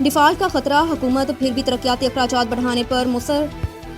Default کا خطرہ، حکومت پھر بھی ترقیاتی اخراجات بڑھانے پر مصر۔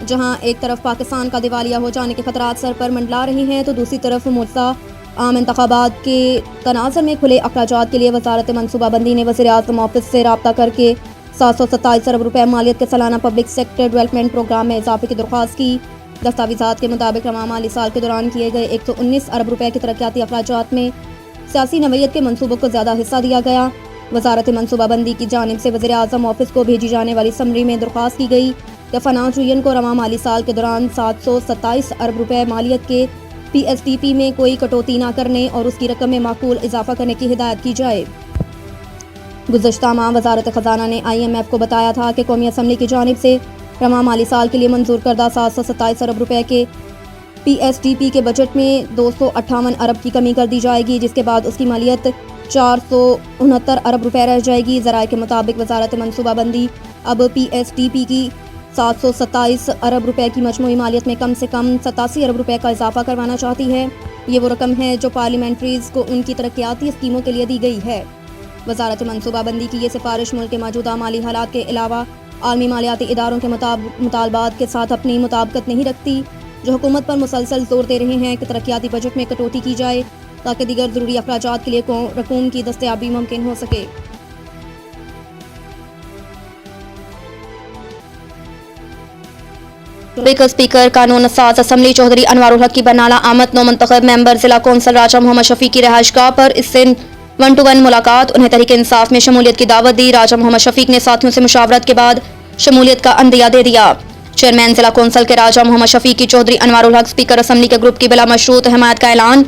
جہاں ایک طرف پاکستان کا دیوالیہ ہو جانے کے خطرات سر پر منڈلا رہے ہیں تو دوسری طرف ملزہ عام انتخابات کے تناظر میں کھلے اخراجات کے لیے وزارت منصوبہ بندی نے وزیر اعظم آفس سے رابطہ کر کے 727 ارب روپے مالیت کے سالانہ پبلک سیکٹر ڈیولپمنٹ پروگرام میں اضافے کی درخواست کی۔ دستاویزات کے مطابق رواں مالی سال کے دوران کیے گئے 119 ارب روپے کے ترقیاتی اخراجات میں سیاسی نوعیت کے منصوبوں کو زیادہ حصہ دیا گیا۔ وزارت منصوبہ بندی کی جانب سے وزیر اعظم آفس کو بھیجی جانے والی سمری میں درخواست کی گئی کہ فنانس یونین کو رواں مالی سال کے دوران 727 ارب روپے مالیت کے پی ایس ٹی پی میں کوئی کٹوتی نہ کرنے اور اس کی رقم میں معقول اضافہ کرنے کی ہدایت کی جائے۔ گزشتہ ماہ وزارت خزانہ نے آئی ایم ایف کو بتایا تھا کہ قومی اسمبلی کی جانب سے رواں مالی سال کے لیے منظور کردہ 727 ارب روپے کے پی ایس ٹی پی کے بجٹ میں 258 ارب کی کمی کر دی جائے گی، جس کے بعد اس کی مالیت 469 ارب روپے رہ جائے گی۔ ذرائع کے مطابق وزارت منصوبہ بندی اب پی ایس ٹی پی کی 727 ارب روپے کی مجموعی مالیت میں کم سے کم 87 ارب روپے کا اضافہ کروانا چاہتی ہے۔ یہ وہ رقم ہے جو پارلیمنٹریز کو ان کی ترقیاتی اسکیموں کے لیے دی گئی ہے۔ وزارت منصوبہ بندی کی یہ سفارش ملک کے موجودہ مالی حالات کے علاوہ عالمی مالیاتی اداروں کے مطالبات کے ساتھ اپنی مطابقت نہیں رکھتی، جو حکومت پر مسلسل زور دے رہے ہیں کہ ترقیاتی بجٹ میں کٹوتی کی جائے تاکہ دیگر ضروری اخراجات کے لیے رقوم کی دستیابی ممکن ہو سکے۔ اسپیکر قانون ساز اسمبلی چودھری انوار الحق کی برنالہ آمد، نو منتخب ممبر ضلع کونسل راجہ محمد شفیق کی رہائش گاہ پر اس سے 1 to 1 ملاقات، انہیں تحریک انصاف میں شمولیت کی دعوت دی۔ راجہ محمد شفیق نے ساتھیوں سے مشاورت کے بعد شمولیت کا عندیہ دے دیا۔ چیئرمین ضلع کونسل کے راجہ محمد شفیق کی چودھری انوار الحق اسپیکر اسمبلی کے گروپ کی بلا مشروط حمایت کا اعلان۔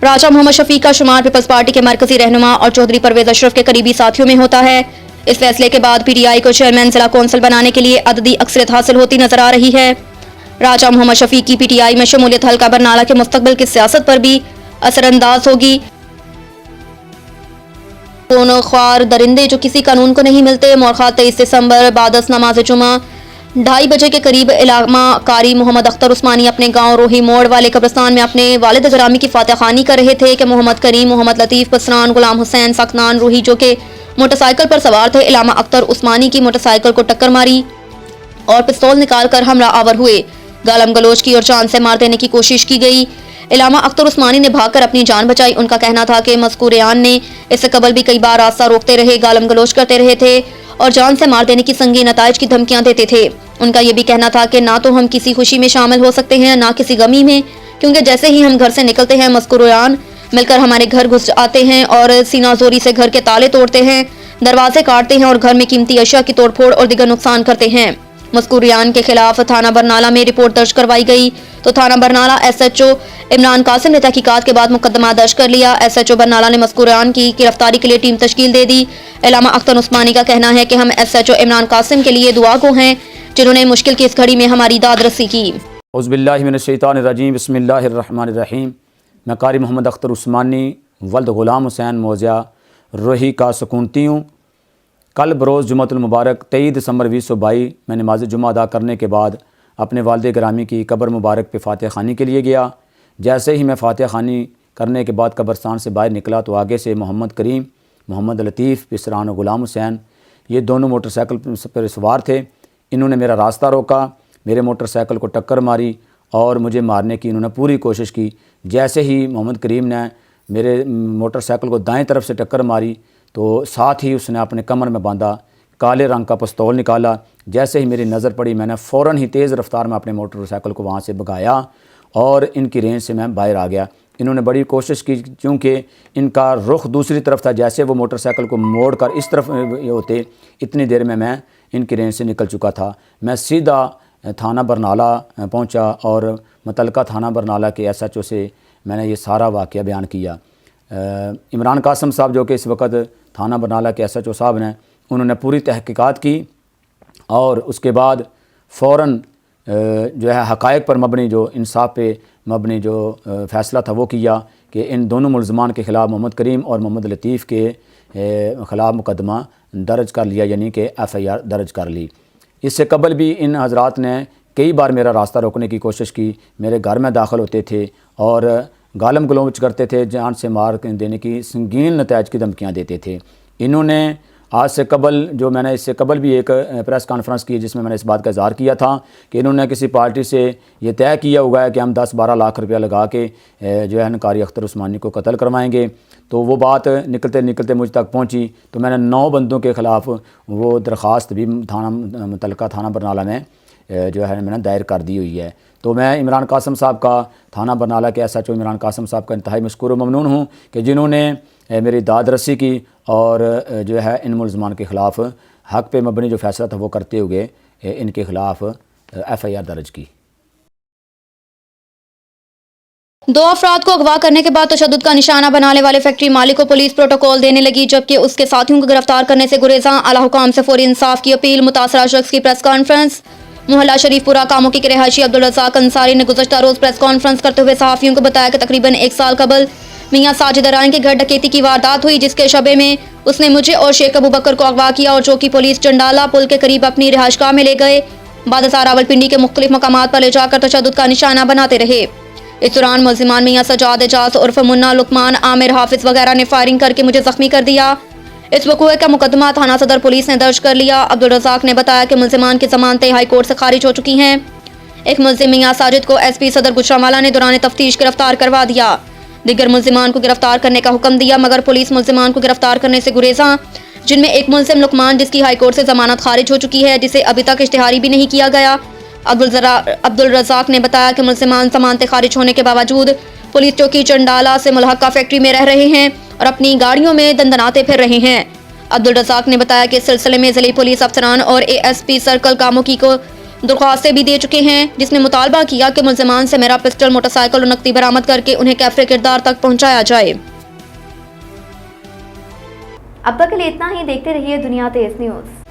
راجہ محمد شفیق کا شمار پیپلز پارٹی کے مرکزی رہنما اور چودھری پرویز اشرف کے قریبی ساتھیوں میں ہوتا ہے۔ اس فیصلے کے بعد پی ٹی آئی کو چیئرمین ضلع کونسل بنانے کے لیے عددی اکثریت حاصل ہوتی نظر آ رہی ہے۔ راجہ محمد شفیق کی پی ٹی آئی میں شمولیت حلقہ برنالہ کے مستقبل کی سیاست پر بھی اثر انداز ہوگی۔ کون خوار درندے جو کسی قانون کو نہیں ملتے، مورخہ 23 دسمبر بعد از نماز جمعہ 2:30 بجے کے قریب علامہ قاری محمد اختر عثمانی اپنے گاؤں روہی موڑ والے قبرستان میں اپنے والد گرامی کی فاتح خوانی کر رہے تھے کہ محمد کریم، محمد لطیف پسران، غلام حسین سکنان روہی جو کہ موٹر سائیکل پر سوار تھے، علامہ اختر عثمانی کی موٹر سائیکل کو ٹکر ماری اور پستول نکال کر حملہ آور ہوئے، گالم گلوچ کی اور جان سے مار دینے کی کوشش کی گئی۔ علامہ اختر عثمانی نے بھاگ کر اپنی جان بچائی۔ ان کا کہنا تھا کہ مذکوریان نے اس سے قبل بھی کئی بار راستہ روکتے رہے، گالم گلوچ کرتے رہے تھے اور جان سے مار دینے کی سنگین نتائج کی دھمکیاں دیتے تھے۔ ان کا یہ بھی کہنا تھا کہ نہ تو ہم کسی خوشی میں شامل ہو سکتے ہیں نہ کسی غمی میں، کیونکہ جیسے ہی ہم گھر سے نکلتے ہیں مذکوریان مل کر ہمارے گھر گھس آتے ہیں اور سینہ زوری سے گھر کے تالے توڑتے ہیں، دروازے کاٹتے ہیں اور گھر میں قیمتی اشیاء کی توڑ پھوڑ اور دیگر نقصان کرتے ہیں۔ مذکوریان کے خلاف تھانہ برنالہ میں رپورٹ درج کروائی گئی تو تھانہ Barnala S H O Imran Qasim نے تحقیقات کے بعد مقدمہ درج کر لیا۔ ایس ایچ او برنالہ نے مذکوریان کی گرفتاری کے لیے ٹیم تشکیل دے دی۔ علامہ اختر عثمانی کا کہنا ہے کہ ہم S H O Imran Qasim کے لیے دعا گو ہیں جنہوں نے مشکل کی اس گھڑی میں ہماری داد رسی کی۔ اعوذ باللہ من الشیطان الرجیم، بسم اللہ الرحمن الرحیم۔ میں قاری محمد اختر عثمانی ولد غلام حسین موضع روہی کا سکونتی ہوں۔ کل بروز جمعۃ المبارک 23 دسمبر 2022 میں نماز جمعہ ادا کرنے کے بعد اپنے والد گرامی کی قبر مبارک پہ فاتح خوانی کے لیے گیا۔ جیسے ہی میں فاتح خوانی کرنے کے بعد قبرستان سے باہر نکلا تو آگے سے محمد کریم، محمد لطیف پسران اور غلام حسین، یہ دونوں موٹر سائیکل پر سوار تھے۔ انہوں نے میرا راستہ روکا، میرے موٹر سائیکل کو ٹکر ماری اور مجھے مارنے کی انہوں نے پوری کوشش کی۔ جیسے ہی محمد کریم نے میرے موٹر سائیکل کو دائیں طرف سے ٹکر ماری تو ساتھ ہی اس نے اپنے کمر میں باندھا کالے رنگ کا پستول نکالا۔ جیسے ہی میری نظر پڑی میں نے فوراً ہی تیز رفتار میں اپنے موٹر سائیکل کو وہاں سے بھگایا اور ان کی رینج سے میں باہر آ گیا۔ انہوں نے بڑی کوشش کی، کیونکہ ان کا رخ دوسری طرف تھا، جیسے وہ موٹر سائیکل کو موڑ کر اس طرف ہوتے اتنی دیر میں ان کی رینج سے نکل چکا تھا۔ میں سیدھا تھانہ برنالہ پہنچا اور متعلقہ تھانہ برنالہ کے ایس ایچ او سے میں نے یہ سارا واقعہ بیان کیا۔ عمران قاسم صاحب جو کہ اس وقت تھانہ برنالہ کے ایس ایچ او صاحب نے، انہوں نے پوری تحقیقات کی اور اس کے بعد فوراً جو ہے حقائق پر مبنی، جو انصاف پہ مبنی جو فیصلہ تھا وہ کیا کہ ان دونوں ملزمان کے خلاف محمد کریم اور محمد لطیف کے خلاف مقدمہ درج کر لیا، یعنی کہ ایف آئی آر درج کر لی۔ اس سے قبل بھی ان حضرات نے کئی بار میرا راستہ روکنے کی کوشش کی، میرے گھر میں داخل ہوتے تھے اور گالم گلوچ کرتے تھے، جان سے مار دینے کی سنگین نتائج کی دھمکیاں دیتے تھے۔ انہوں نے آج سے قبل جو میں نے اس سے قبل بھی ایک پریس کانفرنس کی جس میں نے اس بات کا اظہار کیا تھا کہ انہوں نے کسی پارٹی سے یہ طے کیا ہوا ہے کہ ہم 10-12 لاکھ روپیہ لگا کے جو ہے قاری اختر عثمانی کو قتل کروائیں گے. تو وہ بات نکلتے نکلتے مجھ تک پہنچی تو میں نے 9 بندوں کے خلاف وہ درخواست بھی متعلقہ تھانہ برنالہ میں جو ہے میں نے دائر کر دی ہوئی ہے. تو میں عمران قاسم صاحب کا تھانہ برنالہ کے SHO عمران قاسم صاحب کا انتہائی مشکور و ممنون ہوں کہ جنہوں نے میری داد رسی کی اور جو ہے ان ملزمان کے خلاف حق پہ مبنی جو فیصلہ تھا وہ کرتے ہوئے ان کے خلاف FIR درج کی. 2 افراد کو اغوا کرنے کے بعد تشدد کا نشانہ بنانے والے فیکٹری مالک کو پولیس پروٹوکول دینے لگی جبکہ اس کے ساتھیوں کو گرفتار کرنے سے گریزاں. اعلیٰ حکام سے فوری انصاف کی اپیل. متاثرہ شخص کی پریس کانفرنس. محلہ شریف پورہ کاموں کی رہائشی عبدالرزاق انصاری نے گزشتہ روز پریس کانفرنس کرتے ہوئے صحافیوں کو بتایا کہ تقریباً 1 سال قبل میاں ساجد ارائن کے گھر ڈکیتی کی واردات ہوئی جس کے شبے میں اس نے مجھے اور شیخ ابو بکر کو اغوا کیا اور چوکی پولیس چنڈالہ پل کے قریب اپنی رہائش گاہ میں لے گئے. بعد ازاں راولپنڈی کے مختلف مقامات پر لے جا کر تشدد کا نشانہ بناتے رہے. اس دوران ملزمان میاں سجاد اعجاز عرف منا، لقمان، عامر، حافظ وغیرہ نے فائرنگ کر کے مجھے زخمی کر دیا. اس وقوع کا مقدمہ تھانہ صدر پولیس نے درج کر لیا. عبدالرزاق نے بتایا کہ ملزمان کی ضمانتیں ہائی کورٹ سے خارج ہو چکی ہیں. ایک ملزم میاں ساجد کو SP صدر گجرانوالہ نے دوران تفتیش گرفتار کروا دیا. دیگر ملزمان کو گرفتار کرنے کا حکم دیا مگر پولیس ملزمان کو گرفتار کرنے سے گریزاں، جن میں ایک ملزم لقمان جس کی ہائی کورٹ سے ضمانت خارج ہو چکی ہے جسے ابھی تک اشتہاری بھی نہیں کیا گیا. عبدالرزاق نے بتایا کہ ملزمان ضمانتیں خارج ہونے کے باوجود پولیس چوکی چنڈالہ سے ملحقہ فیکٹری میں رہ رہے ہیں اور اپنی گاڑیوں میں دندناتے پھر رہے ہیں. عبدالرزاق نے بتایا کہ اس سلسلے میں ضلعی پولیس افسران اور ASP سرکل کاموکی کو درخواستیں بھی دے چکے ہیں جس میں مطالبہ کیا کہ ملزمان سے میرا پسٹل، موٹر سائیکل اور نقدی برآمد کر کے انہیں کیفر کردار تک پہنچایا جائے. اب تک کے لیے اتنا ہی. دیکھتے رہیے دنیا تیز نیوز.